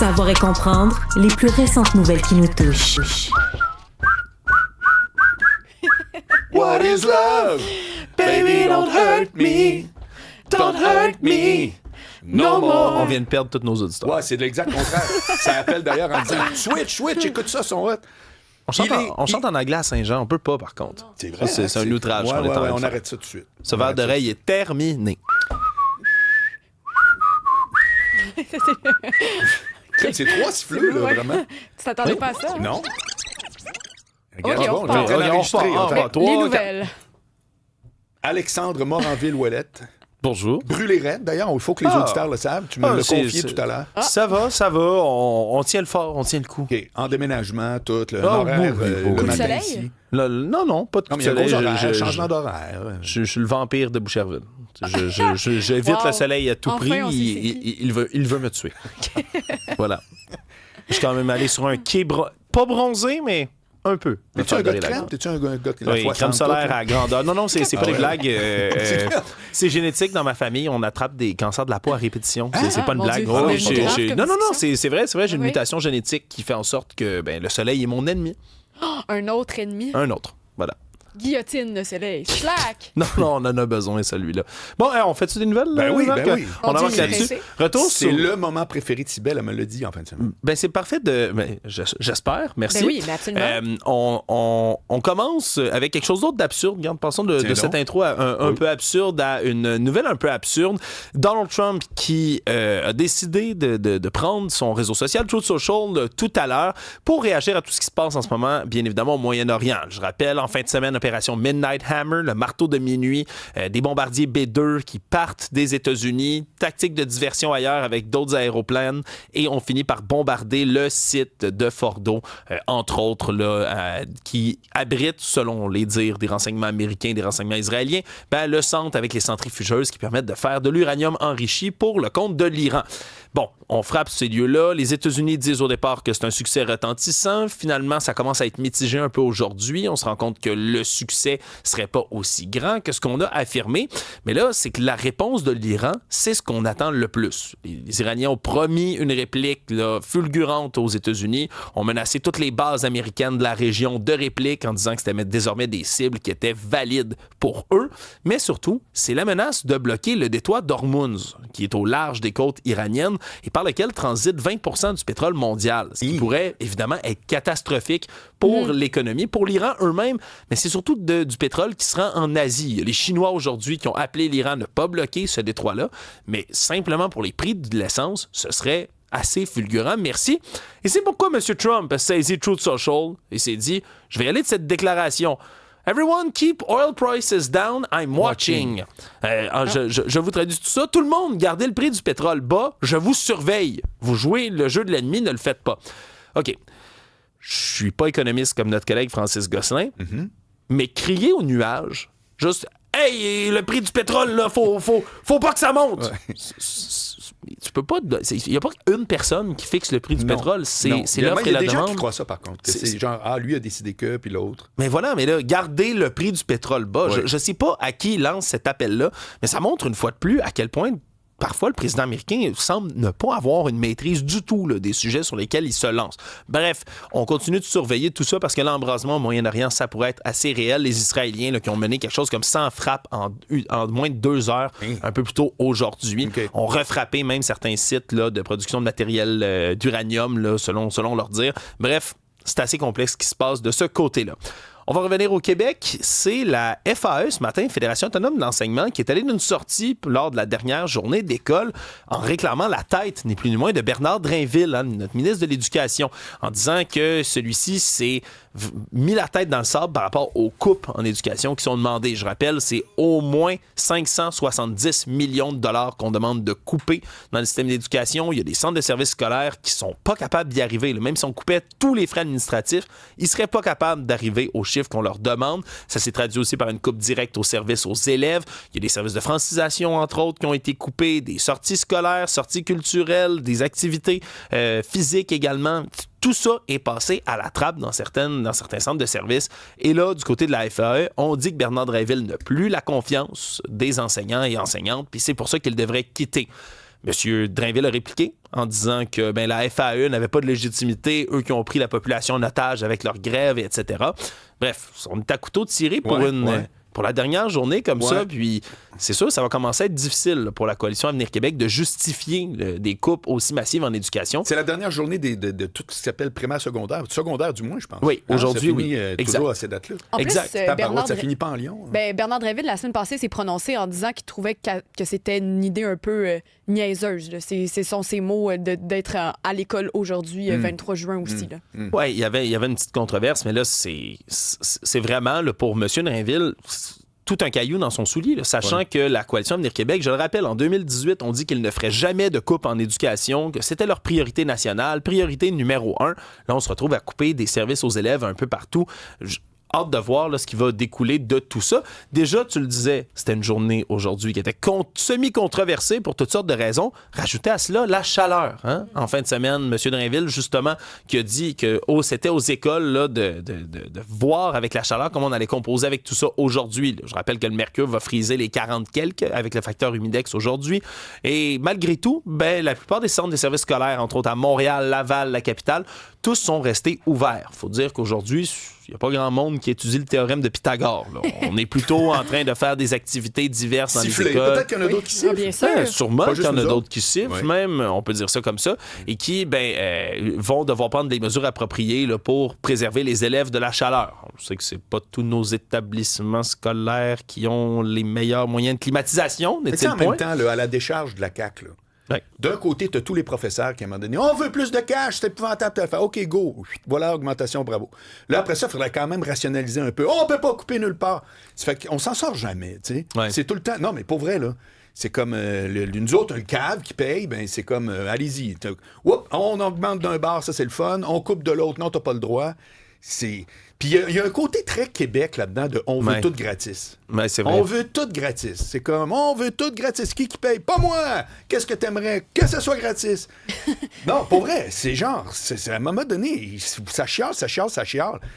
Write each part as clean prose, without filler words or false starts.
Savoir et comprendre les plus récentes nouvelles qui nous touchent. What is love? Baby, don't hurt me. Don't hurt me. No more. On vient de perdre tous nos auditeurs. Ouais, c'est de l'exact contraire. Ça appelle d'ailleurs en disant Switch, écoute ça, son hot. On chante en anglais à Saint-Jean, on peut pas par contre. C'est vrai. C'est un outrage. Ouais, qu'on est en train de on faire. arrête ça tout de suite. Ce verre d'oreille est terminé. C'est 3 siffleux, là, vraiment. Tu t'attendais pas à ça? Hein? Non. Regarde, Ok, bon, on on est en train repart. d'enregistrer. On repart. Les nouvelles. Alexandre Moranville-Ouellette. Bonjour. Brûlé raide, d'ailleurs, il faut que les auditeurs le savent. Tu me l'as confié tout à l'heure. Ça va. On tient le fort, on tient le coup. OK. En déménagement, tout, le Ah, horaire, oui. le Coup de matin soleil? ici. Non, pas de Non, coup mais de il y a un soleil. gros horaire, Je- changement d'horaire. Je suis le vampire de Boucherville. J'évite Wow. le soleil à tout Enfin, prix. on sait c'est qui. Il veut me tuer. Voilà. Je suis quand même allé sur un quai pas bronzé, mais un peu. T'es-tu un gars de crème? T'es-tu un gars de la Oui, foi crème sans solaire tout, à grandeur. Non, c'est pas des ouais. blagues. C'est génétique dans ma famille. On attrape des cancers de la peau à répétition. C'est pas une mon blague. Dieu, Oui, c'est grave comme non, discussion. c'est vrai. J'ai une Oui. mutation génétique qui fait en sorte que le soleil est mon ennemi. Un autre ennemi. Un autre. Voilà. Guillotine le soleil. Slack! Non, on en a besoin, celui-là. Bon, on fait-tu des nouvelles? Ben oui, Marc? ben oui. On On avance dit là-dessus. pressé. Retour C'est sur... le moment préféré de Cybèle, elle me l'a dit en fin de semaine. Ben, c'est parfait de... j'espère, merci. Ben oui, mais absolument. On commence avec quelque chose d'autre d'absurde. Regarde, passons de Tiens cette donc. intro un peu absurde à une nouvelle un peu absurde. Donald Trump qui a décidé de prendre son réseau social, Truth Social, tout à l'heure pour réagir à tout ce qui se passe en ce moment, bien évidemment, au Moyen-Orient. Je rappelle, en fin de semaine, opération Midnight Hammer, le marteau de minuit, des bombardiers B-2 qui partent des États-Unis, tactique de diversion ailleurs avec d'autres aéroplanes, et on finit par bombarder le site de Fordo, entre autres, là, qui abrite, selon les dires des renseignements américains, des renseignements israéliens, le centre avec les centrifugeuses qui permettent de faire de l'uranium enrichi pour le compte de l'Iran. Bon, on frappe ces lieux-là. Les États-Unis disent au départ que c'est un succès retentissant. Finalement, ça commence à être mitigé un peu aujourd'hui. On se rend compte que le succès serait pas aussi grand que ce qu'on a affirmé. Mais là, c'est que la réponse de l'Iran, c'est ce qu'on attend le plus. Les Iraniens ont promis une réplique là, fulgurante aux États-Unis, ont menacé toutes les bases américaines de la région de réplique en disant que c'était désormais des cibles qui étaient valides pour eux. Mais surtout, c'est la menace de bloquer le détroit d'Ormuz, qui est au large des côtes iraniennes et par lequel transite 20% du pétrole mondial, ce qui pourrait évidemment être catastrophique pour l'économie, pour l'Iran eux-mêmes, mais c'est surtout du pétrole qui se rend en Asie. Il y a les Chinois aujourd'hui qui ont appelé l'Iran à ne pas bloquer ce détroit-là, mais simplement pour les prix de l'essence, ce serait assez fulgurant, merci. Et c'est pourquoi M. Trump a saisi Truth Social et s'est dit, je vais y aller de cette déclaration. Everyone keep oil prices down, I'm watching. Je vous traduis tout ça. Tout le monde, gardez le prix du pétrole bas, je vous surveille. Vous jouez le jeu de l'ennemi, ne le faites pas. OK. Je suis pas économiste comme notre collègue Francis Gosselin, mais crier au nuage, juste « Hey, le prix du pétrole, là, faut pas que ça monte! Ouais. Tu peux pas... Il n'y a pas une personne qui fixe le prix du pétrole, c'est Non. l'offre et Il y la a des gens demande. qui croient ça, par contre. C'est genre, lui a décidé que, puis l'autre. Mais voilà, mais là, garder le prix du pétrole bas. Ouais. Je sais pas à qui il lance cet appel-là, mais ça montre une fois de plus à quel point parfois le président américain semble ne pas avoir une maîtrise du tout là, des sujets sur lesquels il se lance. Bref, on continue de surveiller tout ça parce que l'embrasement au Moyen-Orient, ça pourrait être assez réel. Les Israéliens là, qui ont mené quelque chose comme 100 frappes en moins de 2 heures, un peu plus tôt aujourd'hui, ont refrappé même certains sites là, de production de matériel d'uranium, là, selon leur dire. Bref, c'est assez complexe ce qui se passe de ce côté-là. On va revenir au Québec. C'est la FAE ce matin, Fédération autonome de l'enseignement, qui est allée d'une sortie lors de la dernière journée d'école en réclamant la tête, ni plus ni moins, de Bernard Drainville, notre ministre de l'Éducation, en disant que celui-ci s'est mis la tête dans le sable par rapport aux coupes en éducation qui sont demandées. Je rappelle, c'est au moins 570 millions de dollars qu'on demande de couper dans le système d'éducation. Il y a des centres de services scolaires qui sont pas capables d'y arriver. Même si on coupait tous les frais administratifs, ils seraient pas capables d'arriver aux chiffres qu'on leur demande. Ça s'est traduit aussi par une coupe directe aux services aux élèves. Il y a des services de francisation, entre autres, qui ont été coupés, des sorties scolaires, sorties culturelles, des activités physiques également. Tout ça est passé à la trappe dans certains centres de services. Et là, du côté de la FAE, on dit que Bernard Drainville n'a plus la confiance des enseignants et enseignantes, puis c'est pour ça qu'il devrait quitter. M. Drainville a répliqué en disant que la FAE n'avait pas de légitimité, eux qui ont pris la population en otage avec leur grève, etc. Bref, on est à couteau tiré pour pour la dernière journée comme ça, puis c'est sûr, ça va commencer à être difficile là, pour la Coalition Avenir Québec de justifier des coupes aussi massives en éducation. C'est la dernière journée de tout ce qui s'appelle primaire secondaire. Secondaire, du moins, je pense. Oui, aujourd'hui, ça finit, toujours à ces dates-là. En exact. plus, Ça finit pas en Lyon. Bernard Drainville, la semaine passée, s'est prononcé en disant qu'il trouvait que c'était une idée un peu niaiseuse. Là. Ce sont ces mots d'être à l'école aujourd'hui, 23 juin aussi. Oui, il y avait une petite controverse, mais là, c'est vraiment, là, pour M. Drainville, tout un caillou dans son soulier, là, sachant que la Coalition Avenir Québec, je le rappelle, en 2018, on dit qu'ils ne feraient jamais de coupe en éducation, que c'était leur priorité nationale, priorité numéro 1. Là, on se retrouve à couper des services aux élèves un peu partout. Hâte de voir là, ce qui va découler de tout ça. Déjà, tu le disais, c'était une journée aujourd'hui qui était semi-controversée pour toutes sortes de raisons. Rajoutez à cela la chaleur. Hein? En fin de semaine, M. Drainville, justement, qui a dit que c'était aux écoles là, de voir avec la chaleur comment on allait composer avec tout ça aujourd'hui. Je rappelle que le mercure va friser les 40 quelques avec le facteur humidex aujourd'hui. Et malgré tout, la plupart des centres des services scolaires, entre autres à Montréal, Laval, la capitale, tous sont restés ouverts. Il faut dire qu'aujourd'hui, il n'y a pas grand monde qui étudie le théorème de Pythagore. Là. On est plutôt en train de faire des activités diverses dans les écoles. Peut-être qu'il y en a d'autres qui sifflent. Bien sûr. Sûrement qu'il y en a d'autres qui sifflent, même, on peut dire ça comme ça, et qui vont devoir prendre des mesures appropriées là, pour préserver les élèves de la chaleur. On sait que c'est pas tous nos établissements scolaires qui ont les meilleurs moyens de climatisation, n'est-il en même temps, là, à la décharge de la CAQ, là, d'un côté, tu as tous les professeurs qui, à un moment donné, on veut plus de cash, c'est épouvantable de le faire. OK, go. Voilà, augmentation, bravo. Là, après ça, il faudrait quand même rationaliser un peu. On peut pas couper nulle part. Ça fait qu'on s'en sort jamais, tu sais. C'est tout le temps. Non, mais pour vrai, là. C'est comme nous autres, un cave qui paye, c'est comme allez-y. On augmente d'un bar, ça c'est le fun. On coupe de l'autre, non, t'as pas le droit. Puis il y a un côté très Québec là-dedans de on veut tout gratis. C'est vrai. On veut tout gratis. C'est comme on veut tout gratis. Qui paye? Pas moi! Qu'est-ce que t'aimerais? Que ça soit gratis. Non, pour vrai, c'est genre, à un moment donné, ça chiale.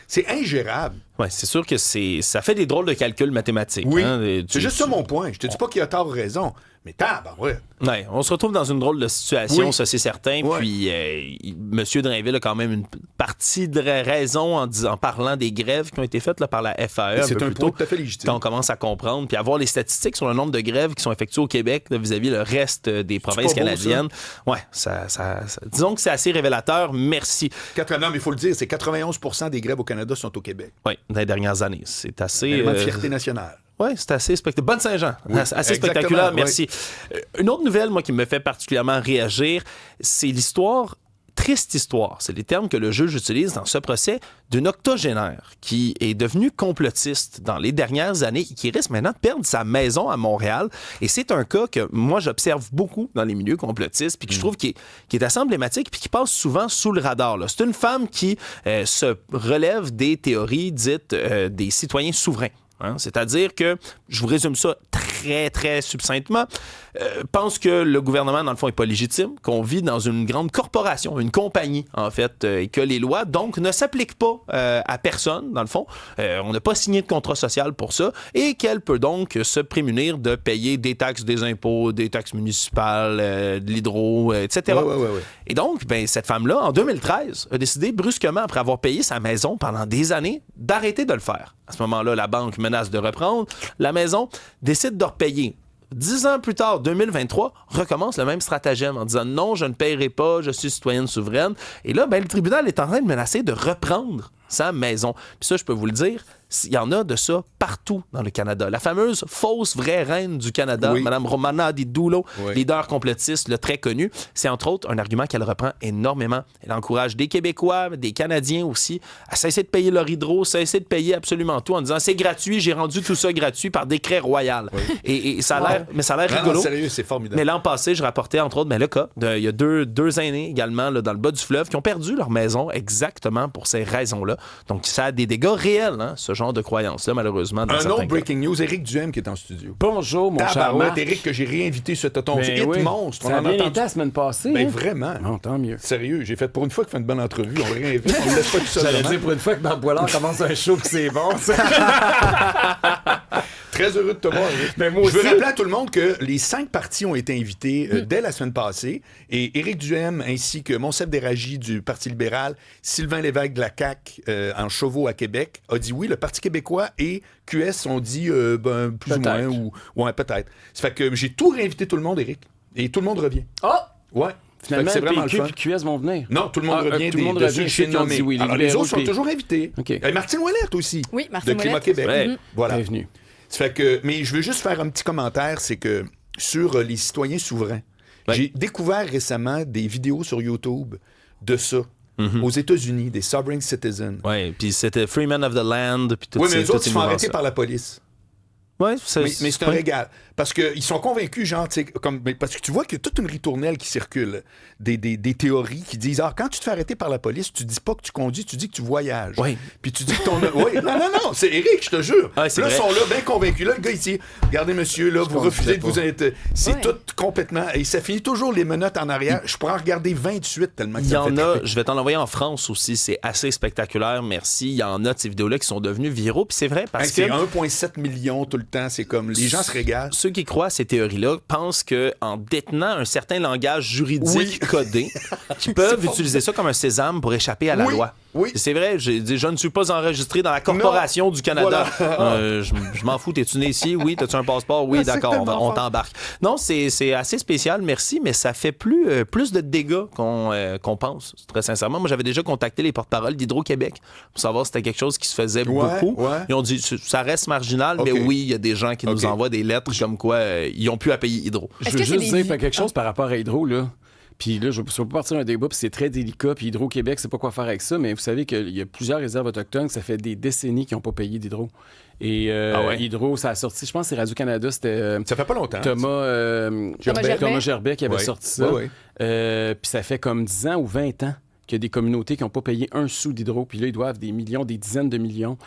C'est ingérable. Oui, c'est sûr que ça fait des drôles de calculs mathématiques. Oui, c'est juste ça mon point. Je te dis pas qu'il a tort ou raison, mais tabarouette. Ouais, on se retrouve dans une drôle de situation, ça c'est certain. Puis M. Drainville a quand même une partie de raison en parlant des grèves qui ont été faites là, par la FAE. C'est un point tout à fait légitime. Quand on commence à comprendre, puis à voir les statistiques sur le nombre de grèves qui sont effectuées au Québec là, vis-à-vis le reste des provinces canadiennes. Oui, disons que c'est assez révélateur. Merci. Non, mais il faut le dire, c'est 91% des grèves au Canada sont au Québec. Oui, dans les dernières années. C'est assez... fierté nationale. Oui, c'est assez spectaculaire. Bonne Saint-Jean. Assez spectaculaire, merci. Une autre nouvelle, moi, qui me fait particulièrement réagir, c'est triste histoire, c'est les termes que le juge utilise dans ce procès, d'une octogénaire qui est devenue complotiste dans les dernières années et qui risque maintenant de perdre sa maison à Montréal. Et c'est un cas que moi, j'observe beaucoup dans les milieux complotistes puis que je trouve qui est assez emblématique puis qui passe souvent sous le radar. Là. C'est une femme qui se relève des théories dites des citoyens souverains. Hein? C'est-à-dire que, je vous résume ça très, très succinctement, pense que le gouvernement, dans le fond, n'est pas légitime, qu'on vit dans une grande corporation, une compagnie, en fait, et que les lois, donc, ne s'appliquent pas à personne, dans le fond. On n'a pas signé de contrat social pour ça, et qu'elle peut donc se prémunir de payer des taxes, des impôts, des taxes municipales, de l'hydro, etc. Ouais. Et donc, cette femme-là, en 2013, a décidé brusquement, après avoir payé sa maison pendant des années, d'arrêter de le faire. À ce moment-là, la banque menace de reprendre. La maison décide de repayer. 10 ans plus tard, 2023, recommence le même stratagème en disant non, je ne paierai pas, je suis citoyenne souveraine. Et là, le tribunal est en train de menacer de reprendre sa maison. Puis ça, je peux vous le dire, il y en a de ça partout dans le Canada. La fameuse fausse vraie reine du Canada, Mme Romana Didulo, leader complotiste, le très connu, c'est entre autres un argument qu'elle reprend énormément. Elle encourage des Québécois, des Canadiens aussi, à cesser de payer leur hydro, cesser de payer absolument tout en disant c'est gratuit, j'ai rendu tout ça gratuit par décret royal. Et ça a l'air, mais ça a l'air rigolo. Non, sérieux, c'est formidable. Mais l'an passé, je rapportais entre autres le cas, il y a deux aînés également là, dans le bas du fleuve qui ont perdu leur maison exactement pour ces raisons-là. Donc ça a des dégâts réels, hein, ce genre de croyances-là, malheureusement. Dans un autre breaking news, Éric Duhem qui est en studio. Bonjour, mon cher Marc. Éric, que j'ai réinvité sur ton hit monstre. Ça a bien été la semaine passée. Ben vraiment. Non, tant mieux. Sérieux, j'ai fait pour une fois qu'il fait une bonne entrevue. On le réinvite, on le laisse pas tout seul. J'allais dire pour une fois que Marc Boilard commence un show que c'est bon. Très heureux de te voir, Éric. Ben, moi Je veux aussi. rappeler à tout le monde que les 5 partis ont été invités dès la semaine passée. Et Éric Duhem, ainsi que Monsef Déragi du Parti libéral, Sylvain Lévesque de la CAQ en Chauveau à Québec, a dit oui. Le Parti québécois et QS ont dit plus ou moins. Ouais, peut-être. Ça fait que j'ai tout réinvité tout le monde, Éric. Et tout le monde revient. Ah! Ouais. Finalement, c'est le vraiment PQ le fun. et le QS vont venir. Non, tout le monde revient tout le monde de revient, ceux ceux que qui ont nommés. dit oui, les Alors, les libéraux, autres sont puis- toujours invités. OK. Martine Ouellette aussi. Oui, Martine de Climat Ouellette. Québec. Ouais. Voilà. Bienvenue. Ça fait que, mais je veux juste faire un petit commentaire, c'est que sur les citoyens souverains, j'ai découvert récemment des vidéos sur YouTube de ça. Aux États-Unis, des sovereign citizens. Oui, puis c'était Freeman of the Land, puis tout Oui, ça. mais eux autres, ils sont arrêtés par la police. Oui, Mais c'est un régal. Parce qu'ils sont convaincus, genre, tu sais, parce que tu vois qu'il y a toute une ritournelle qui circule, des théories qui disent, quand tu te fais arrêter par la police, tu dis pas que tu conduis, tu dis que tu voyages. Oui. Puis tu dis que ton... Oui, non, c'est Éric, je te jure. Ah, c'est là, ils vrai. sont là, bien convaincus. Là, le gars, ici, regardez, monsieur, là, vous refusez de vous être... C'est Ouais. tout complètement... Et ça finit toujours les menottes en arrière. Je pourrais en regarder 28 tellement que Il y ça me en fait a, triper. je vais t'en envoyer en France aussi, c'est assez spectaculaire, merci. Il y en a de ces vidéos-là qui sont devenues viraux, puis c'est vrai parce C'est que 1,7 million tout le temps. C'est comme... Les gens se régalent. ceux qui croient à ces théories-là pensent qu'en détenant un certain langage juridique Oui. codé, qu'ils peuvent utiliser ça comme un sésame pour échapper à la Oui. loi. Oui. C'est vrai, j'ai dit, je ne suis pas enregistré dans la Corporation du Canada. Voilà. Je m'en fous, t'es-tu né ici? Oui, t'as-tu un passeport? Oui, Ah, c'est d'accord, tellement on fort. t'embarque. Non, c'est assez spécial, merci, mais ça fait plus de dégâts qu'on pense, très sincèrement. Moi, j'avais déjà contacté les porte-paroles d'Hydro-Québec pour savoir si c'était quelque chose qui se faisait beaucoup. Ouais. Ils ont dit, ça reste marginal, mais OK. oui, il y a des gens qui nous OK. envoient des lettres comme quoi ils ont pu à payer Hydro. Je Est-ce veux que c'est juste des- dire quelque chose par rapport à Hydro, là. Puis là, je ne veux pas partir d'un débat, puis c'est très délicat, puis Hydro-Québec, c'est pas quoi faire avec ça, mais vous savez qu'il y a plusieurs réserves autochtones, ça fait des décennies qu'ils n'ont pas payé d'Hydro. Et ouais? Hydro, ça a sorti, je pense que c'est Radio-Canada, c'était Ça fait pas longtemps. Thomas Gerbet qui avait Ouais. sorti ça. Ouais, ouais. Puis ça fait comme 10 ans ou 20 ans qu'il y a des communautés qui n'ont pas payé un sou d'Hydro, puis là, ils doivent des millions, des dizaines de millions.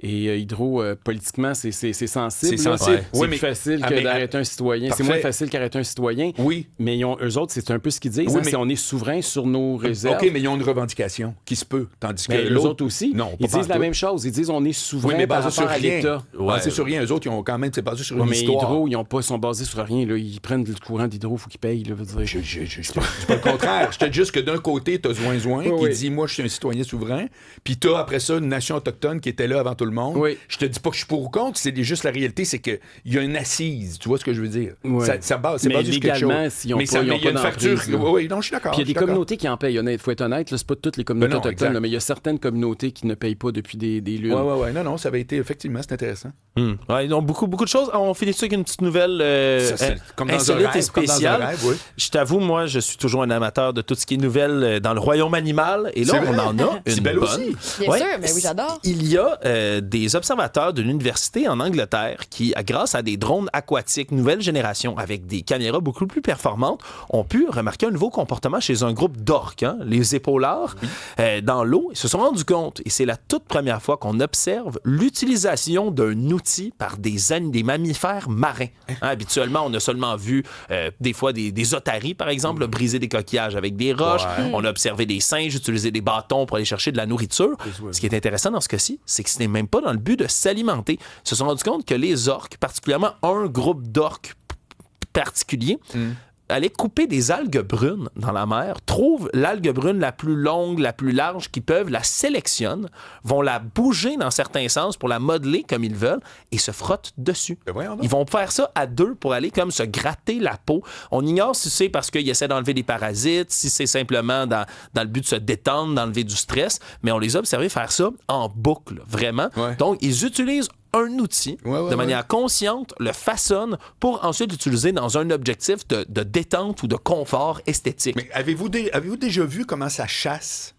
Et Hydro, politiquement, c'est sensible. C'est là. sensible. C'est Oui, plus mais- facile que mais- d'arrêter un citoyen. C'est Parfait. moins facile qu'arrêter un citoyen. Oui. Mais eux autres, c'est un peu ce qu'ils disent. Oui, hein, mais- c'est on est souverain sur nos réserves. OK, mais ils ont une revendication qui se peut. Tandis que Mais eux l'autre... autres aussi, Non, ils pas disent la partout. même chose. Ils disent on est souverain Oui, mais par basé rapport sur à rien. l'État. Basé sur rien. Eux autres, ils ont quand même... C'est basé sur Ouais, une mais histoire. Hydro, ils sont basés sur rien. Là. Ils prennent le courant d'Hydro, il faut qu'ils payent. Là, veut dire. C'est pas le contraire. Je te dis juste que d'un côté, t'as Zouin-Zouin qui oui. dit « Moi, je suis un citoyen souverain ». Puis t'as, après ça, une nation autochtone qui était là avant tout le monde. Oui. Je te dis pas que je suis pour ou contre, c'est juste la réalité, c'est qu'il y a une assise. Tu vois ce que je veux dire? Oui. C'est Mais basé sur quelque légalement, chose. s'ils ont mais pas- ils mais ont il y a une pas facture. d'emprise, là. Oui, non, je suis d'accord. Puis il y a je des suis d'accord. communautés qui en payent. Il faut être honnête, là, c'est pas toutes les communautés Ben non, autochtones, exact. là, mais il y a certaines communautés qui ne payent pas depuis des lunes. Ouais. Non, ça avait été, effectivement, c'est intéressant. Ouais, donc beaucoup de choses. On finit ça avec une petite nouvelle Ça, c'est comme dans un insolite rêve, et spéciale. comme dans un rêve, oui. Je t'avoue, moi, je suis toujours un amateur de tout ce qui est nouvelle dans le royaume animal. Et là, C'est on vrai. en a une Sybelle bonne. aussi. Bien sûr, mais oui, j'adore. Il y a des observateurs de l'université en Angleterre qui, grâce à des drones aquatiques nouvelle génération avec des caméras beaucoup plus performantes, ont pu remarquer un nouveau comportement chez un groupe d'orques, hein, les épaulards, dans l'eau. Ils se sont rendus compte, et c'est la toute première fois qu'on observe l'utilisation d'un outil par des mammifères marins. Hein, habituellement, on a seulement vu des fois des otaries, par exemple, briser des coquillages avec des roches. On a observé des singes utiliser des bâtons pour aller chercher de la nourriture. Ce qui est intéressant dans ce cas-ci, c'est que ce n'est même pas dans le but de s'alimenter. Ils se sont rendus compte que les orques, particulièrement un groupe d'orques particulier, allaient couper des algues brunes dans la mer, trouvent l'algue brune la plus longue, la plus large qu'ils peuvent, la sélectionnent, vont la bouger dans certains sens pour la modeler comme ils veulent et se frottent dessus. Ben voyons donc. Ils vont faire ça à deux pour aller comme se gratter la peau. On ignore si c'est parce qu'ils essaient d'enlever des parasites, si c'est simplement dans le but de se détendre, d'enlever du stress, mais on les a observés faire ça en boucle, vraiment. Ouais. Donc, ils utilisent un outil de manière consciente, le façonnent pour ensuite l'utiliser dans un objectif de détente ou de confort esthétique. Mais avez-vous déjà vu comment ça chasse?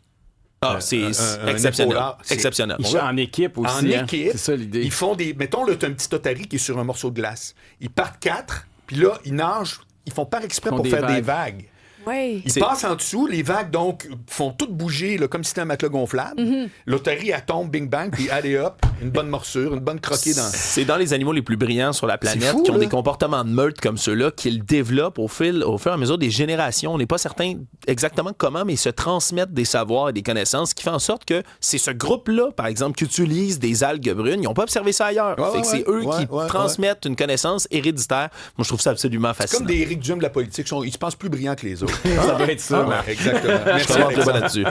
C'est un exceptionnel. épaulard, c'est- Exceptionnel. Ils en équipe aussi. En hein. équipe, C'est ça l'idée. ils font des... Mettons, là, t'as un petit otari qui est sur un morceau de glace. Ils partent 4, puis là, ils nagent. Ils font par exprès Ils font pour des faire des vagues. vagues. Ouais. Ils passent en dessous, les vagues, donc, font tout bouger là, comme si c'était un matelas gonflable. L'otarie, elle tombe, bing bang, puis allez hop, une bonne morsure, une bonne croquée dans... C'est dans les animaux les plus brillants sur la planète fou, qui ont là. des comportements de meute comme ceux-là, qu'ils développent au fur et à mesure des générations. On n'est pas certain exactement comment, mais ils se transmettent des savoirs et des connaissances qui fait en sorte que c'est ce groupe-là, par exemple, qui utilise des algues brunes. Ils n'ont pas observé ça ailleurs. Fait que c'est eux qui transmettent une connaissance héréditaire. Moi, je trouve ça absolument fascinant. Comme des Éric Duhem de la politique. Ils se pensent plus brillants que les autres. Ça doit être ça. Ouais, exactement. Je Merci, te montre le Alexandre. bas là-dessus.